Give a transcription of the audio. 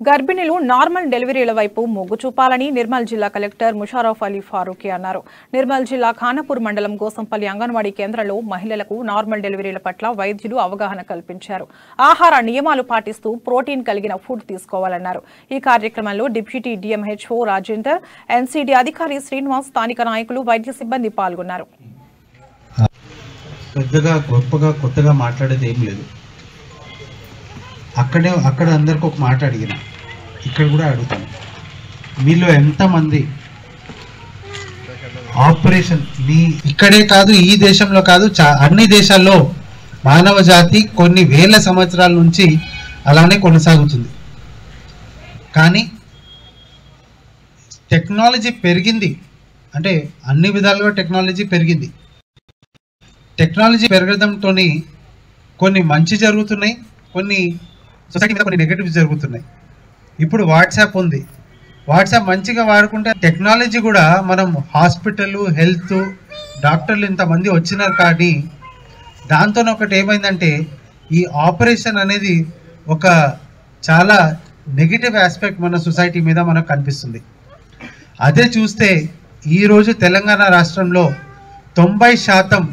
గర్భిణులు normal డెలివరీల వైపు మొగ్గు చూపాలని నిర్మల్ జిల్లా కలెక్టర్ ముషారఫ్ అలీ ఫారూఖీ అన్నారు. నిర్మల్ జిల్లా ఖానాపూర్ మండలం గోసంపల్లి అంగన్వాడీ కేంద్రంలో మహిళలకు నార్మల్ డెలివరీల పట్ల వైద్యులు అవగాహన కల్పించారు. ఆహార నియమాలు పాటిస్తూ ప్రోటీన్ కలిగిన ఫుడ్ తీసుకోవాలన్నారు. ఈ కార్యక్రమంలో డిప్యూటీ డిఎంహెచ్ఓ రాజేందర్, ఎన్సీడీ అధికారి శ్రీనివాస్, స్థానిక నాయకులు, వైద్య సిబ్బంది పాల్గొన్నారు. పెద్దగా గొప్పగా కొత్తగా మాట్లాడేది ఏం లేదు. అక్కడ అందరికి ఒక మాట అడిగిన, ఇక్కడ కూడా అడుగుతాను, మీలో ఎంతమంది ఆపరేషన్ ఇక్కడే కాదు, ఈ దేశంలో కాదు, అన్ని దేశాల్లో మానవ జాతి కొన్ని వేల సంవత్సరాల నుంచి అలానే కొనసాగుతుంది. కానీ టెక్నాలజీ పెరిగింది అంటే అన్ని విధాలుగా టెక్నాలజీ పెరిగింది. టెక్నాలజీ పెరగడంతో కొన్ని మంచి జరుగుతున్నాయి, కొన్ని సొసైటీ మీద కొన్ని నెగటివ్స్ జరుగుతున్నాయి. ఇప్పుడు వాట్సాప్ ఉంది. వాట్సాప్ మంచిగా వాడుకుంటే టెక్నాలజీ కూడా మనం హాస్పిటల్, హెల్త్, డాక్టర్లు ఇంతమంది వచ్చినారు. కానీ దాంతో ఒకటి ఏమైందంటే ఈ ఆపరేషన్ అనేది ఒక చాలా నెగిటివ్ ఆస్పెక్ట్ మన సొసైటీ మీద మనకు కనిపిస్తుంది. అదే చూస్తే ఈరోజు తెలంగాణ రాష్ట్రంలో 90%